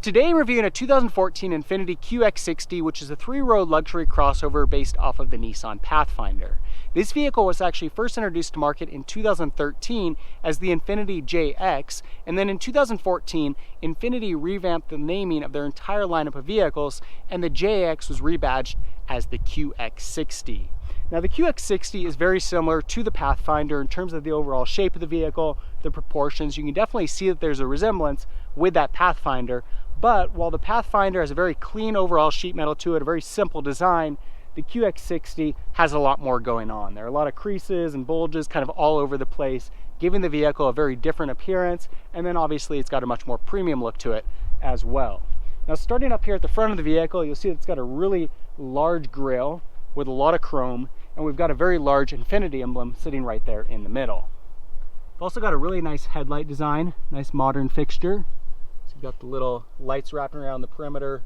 Today I'm reviewing a 2014 Infiniti QX60, which is a three-row luxury crossover based off of the Nissan Pathfinder. This vehicle was actually first introduced to market in 2013 as the Infiniti JX, and then in 2014, Infiniti revamped the naming of their entire lineup of vehicles, and the JX was rebadged as the QX60. Now the QX60 is very similar to the Pathfinder in terms of the overall shape of the vehicle, the proportions. You can definitely see that there's a resemblance with that Pathfinder, but while the Pathfinder has a very clean overall sheet metal to it, a very simple design, the QX60 has a lot more going on. There are a lot of creases and bulges kind of all over the place, giving the vehicle a very different appearance, and then obviously it's got a much more premium look to it as well. Now starting up here at the front of the vehicle, you'll see it's got a really large grille with a lot of chrome, and we've got a very large Infiniti emblem sitting right there in the middle. We've also got a really nice headlight design, nice modern fixture. So you've got the little lights wrapping around the perimeter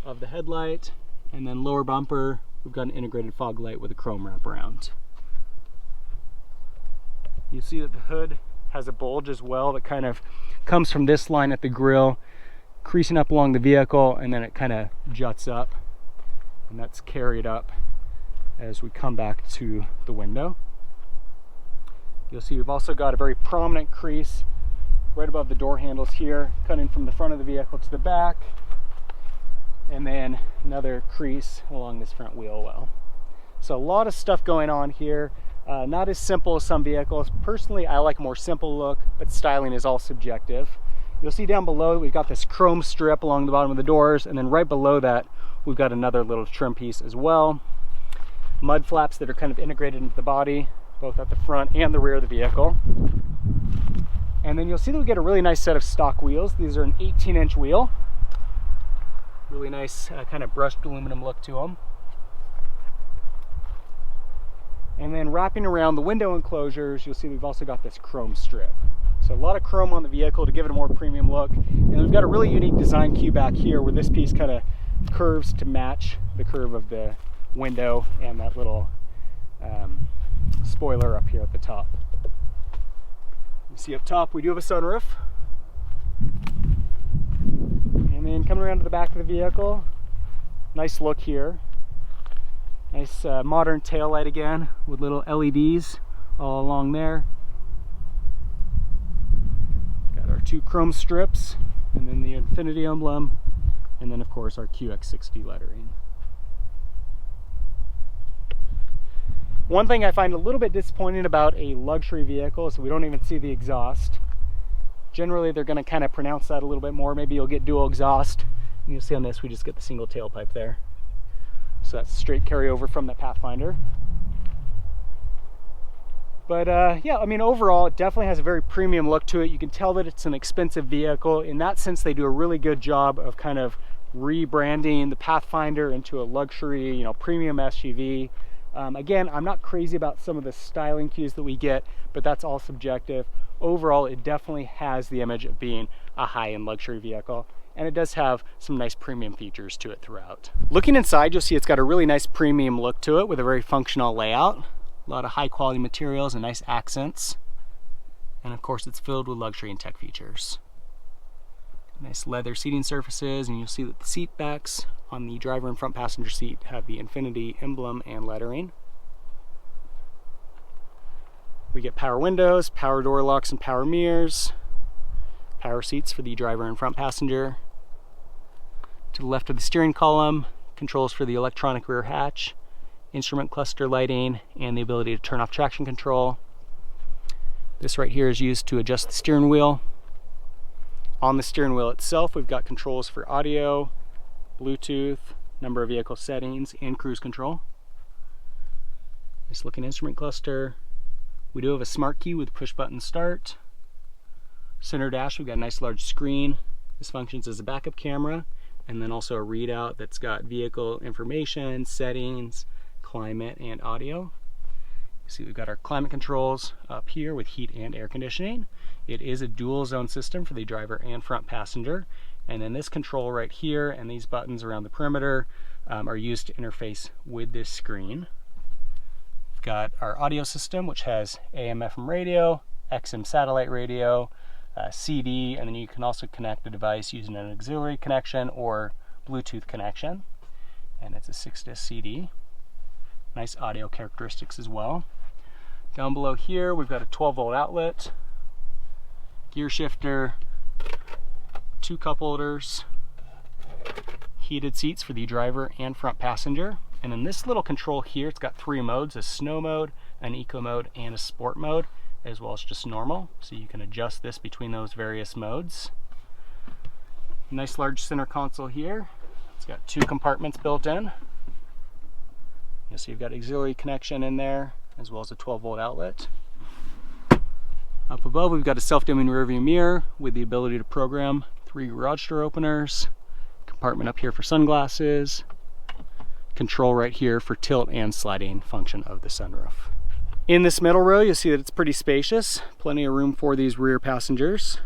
of the headlight, and then lower bumper, we've got an integrated fog light with a chrome wraparound. You see that the hood has a bulge as well that kind of comes from this line at the grille, creasing up along the vehicle, and then it kind of juts up, and that's carried up as we come back to the window. You'll see we've also got a very prominent crease right above the door handles here, cutting from the front of the vehicle to the back, and then another crease along this front wheel well. So a lot of stuff going on here. Not as simple as some vehicles. Personally, I like a more simple look, but styling is all subjective. You'll see down below we've got this chrome strip along the bottom of the doors, and then right below that we've got another little trim piece as well. Mud flaps that are kind of integrated into the body, both at the front and the rear of the vehicle. And then you'll see that we get a really nice set of stock wheels. These are an 18-inch wheel. Really nice kind of brushed aluminum look to them. And then wrapping around the window enclosures, you'll see we've also got this chrome strip. So a lot of chrome on the vehicle to give it a more premium look. And we've got a really unique design cue back here where this piece kind of curves to match the curve of the window and that little spoiler up here at the top. You see up top we do have a sunroof. And then coming around to the back of the vehicle, nice look here. Nice modern tail light again with little LEDs all along there. Got our two chrome strips, and then the Infiniti emblem, and then of course our QX60 lettering. One thing I find a little bit disappointing about a luxury vehicle is we don't even see the exhaust. Generally they're going to kind of pronounce that a little bit more. Maybe you'll get dual exhaust, and you'll see on this we just get the single tailpipe there. So that's straight carryover from the Pathfinder. But yeah, I mean overall it definitely has a very premium look to it. You can tell that it's an expensive vehicle. In that sense they do a really good job of kind of rebranding the Pathfinder into a luxury, premium SUV. Again, I'm not crazy about some of the styling cues that we get, but that's all subjective. Overall, it definitely has the image of being a high-end luxury vehicle, and it does have some nice premium features to it throughout. Looking inside, you'll see it's got a really nice premium look to it with a very functional layout. A lot of high-quality materials and nice accents. And of course, it's filled with luxury and tech features. Nice leather seating surfaces, and you'll see that the seat backs on the driver and front passenger seat have the Infiniti emblem and lettering. We get power windows, power door locks and power mirrors, power seats for the driver and front passenger. To the left of the steering column, controls for the electronic rear hatch, instrument cluster lighting, and the ability to turn off traction control. This right here is used to adjust the steering wheel. On the steering wheel itself, we've got controls for audio, Bluetooth, number of vehicle settings, and cruise control. Nice looking instrument cluster. We do have a smart key with push button start. Center dash, we've got a nice large screen. This functions as a backup camera, and then also a readout that's got vehicle information, settings, climate, and audio. You see we've got our climate controls up here with heat and air conditioning. It is a dual zone system for the driver and front passenger. And then this control right here and these buttons around the perimeter are used to interface with this screen. We've got our audio system, which has AM/FM radio, XM satellite radio, CD, and then you can also connect the device using an auxiliary connection or Bluetooth connection. And it's a 6-disc CD. Nice audio characteristics as well. Down below here, we've got a 12-volt outlet, gear shifter, 2 cup holders, heated seats for the driver and front passenger. And in this little control here, it's got 3 modes: a snow mode, an eco mode, and a sport mode, as well as just normal. So you can adjust this between those various modes. Nice large center console here. It's got 2 compartments built in. So you've got auxiliary connection in there, as well as a 12-volt outlet. Up above, we've got a self-dimming rear view mirror with the ability to program 3 garage door openers, compartment up here for sunglasses, control right here for tilt and sliding function of the sunroof. In this middle row, you'll see that it's pretty spacious, plenty of room for these rear passengers.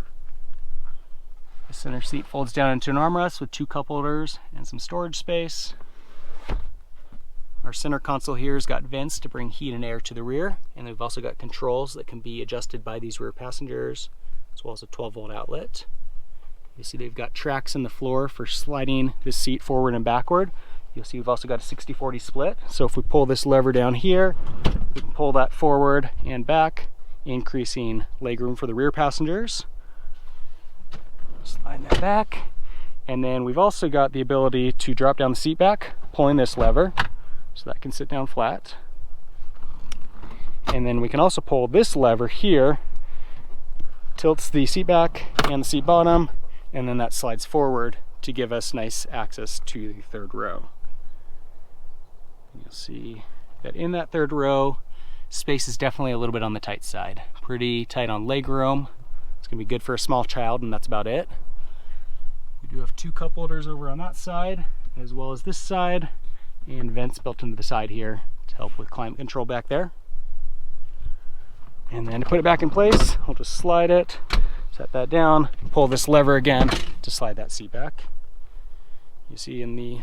The center seat folds down into an armrest with 2 cup holders and some storage space. Our center console here has got vents to bring heat and air to the rear, and we've also got controls that can be adjusted by these rear passengers, as well as a 12-volt outlet. You see they've got tracks in the floor for sliding this seat forward and backward. You'll see we've also got a 60-40 split, so if we pull this lever down here, we can pull that forward and back, increasing legroom for the rear passengers. Slide that back, and then we've also got the ability to drop down the seat back, pulling this lever, so that can sit down flat. And then we can also pull this lever here, tilts the seat back and the seat bottom, and then that slides forward to give us nice access to the 3rd row. You'll see that in that 3rd row, space is definitely a little bit on the tight side. Pretty tight on legroom. It's gonna be good for a small child, and that's about it. We do have 2 cup holders over on that side, as well as this side, and vents built into the side here to help with climate control back there. And then to put it back in place, I'll just slide it, set that down, pull this lever again to slide that seat back. You see in the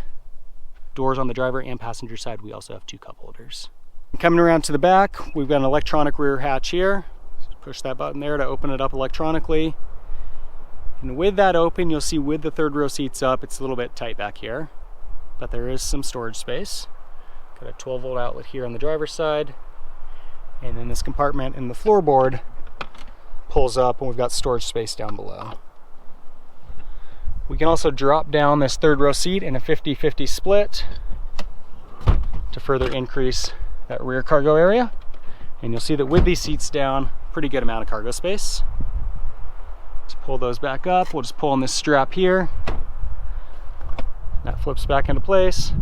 doors on the driver and passenger side, we also have 2 cup holders. Coming around to the back, we've got an electronic rear hatch here. Just push that button there to open it up electronically. And with that open, you'll see with the 3rd row seats up, it's a little bit tight back here, but there is some storage space. Got a 12-volt outlet here on the driver's side, and then this compartment in the floorboard pulls up, and we've got storage space down below. We can also drop down this 3rd row seat in a 50-50 split to further increase that rear cargo area. And you'll see that with these seats down, pretty good amount of cargo space. Let's pull those back up. We'll just pull on this strap here. That flips back into place.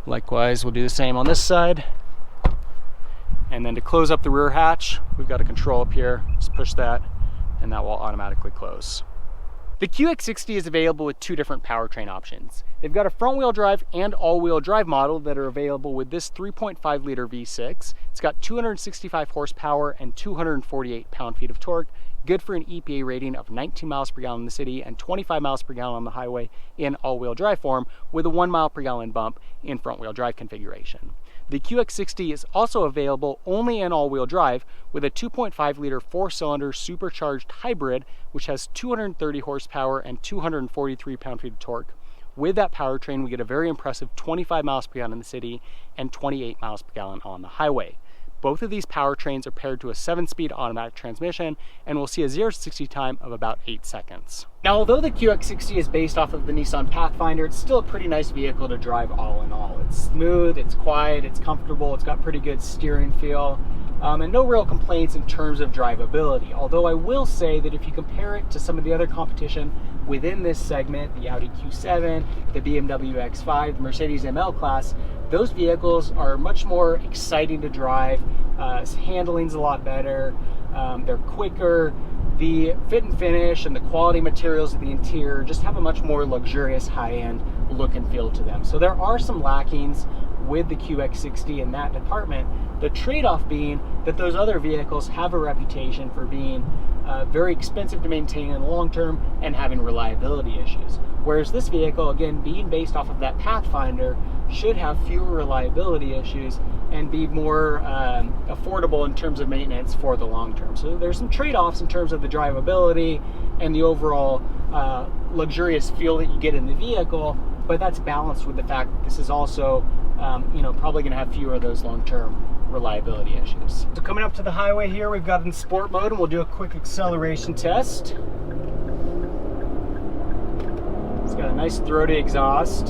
Likewise, we'll do the same on this side. And then to close up the rear hatch, we've got a control up here. Just push that, and that will automatically close. The QX60 is available with 2 different powertrain options. They've got a front-wheel drive and all-wheel drive model that are available with this 3.5-liter V6. It's got 265 horsepower and 248 pound-feet of torque, good for an EPA rating of 19 miles per gallon in the city and 25 miles per gallon on the highway in all-wheel drive form, with a 1 mile per gallon bump in front-wheel drive configuration. The QX60 is also available only in all-wheel drive with a 2.5-liter 4-cylinder supercharged hybrid, which has 230 horsepower and 243 pound-feet of torque. With that powertrain, we get a very impressive 25 miles per gallon in the city and 28 miles per gallon on the highway. Both of these powertrains are paired to a 7-speed automatic transmission, and we'll see a 0-60 time of about 8 seconds. Now, although the QX60 is based off of the Nissan Pathfinder, it's still a pretty nice vehicle to drive all in all. It's smooth, it's quiet, it's comfortable, it's got pretty good steering feel, and no real complaints in terms of drivability. Although I will say that if you compare it to some of the other competition within this segment, the Audi Q7, the BMW X5, the Mercedes ML class, those vehicles are much more exciting to drive. Handling's a lot better, they're quicker, the fit and finish and the quality materials of the interior just have a much more luxurious high-end look and feel to them. So there are some lackings with the QX60 in that department, the trade-off being that those other vehicles have a reputation for being very expensive to maintain in the long term and having reliability issues. Whereas this vehicle, again, being based off of that Pathfinder, should have fewer reliability issues and be more affordable in terms of maintenance for the long term. So there's some trade-offs in terms of the drivability and the overall luxurious feel that you get in the vehicle, but that's balanced with the fact that this is also probably going to have fewer of those long-term reliability issues. So coming up to the highway here, we've got in sport mode, and we'll do a quick acceleration test. It's got a nice throaty exhaust.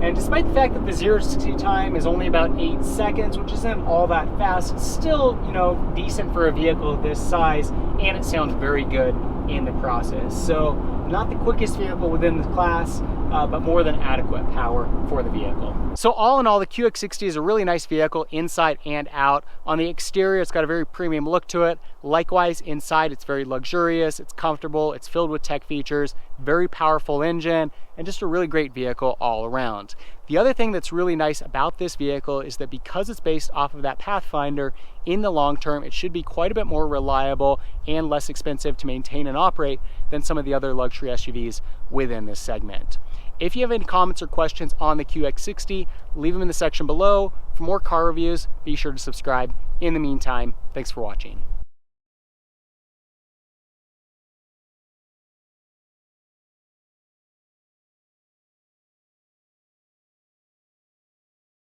And despite the fact that the 0 to 60 time is only about 8 seconds, which isn't all that fast, it's still, decent for a vehicle of this size, and it sounds very good in the process. So not the quickest vehicle within the class, but more than adequate power for the vehicle. So all in all, the QX60 is a really nice vehicle inside and out. On the exterior, it's got a very premium look to it. Likewise, inside, it's very luxurious, it's comfortable, it's filled with tech features, very powerful engine, and just a really great vehicle all around. The other thing that's really nice about this vehicle is that because it's based off of that Pathfinder, in the long term, it should be quite a bit more reliable and less expensive to maintain and operate than some of the other luxury SUVs within this segment. If you have any comments or questions on the QX60, leave them in the section below. For more car reviews, be sure to subscribe. In the meantime, thanks for watching.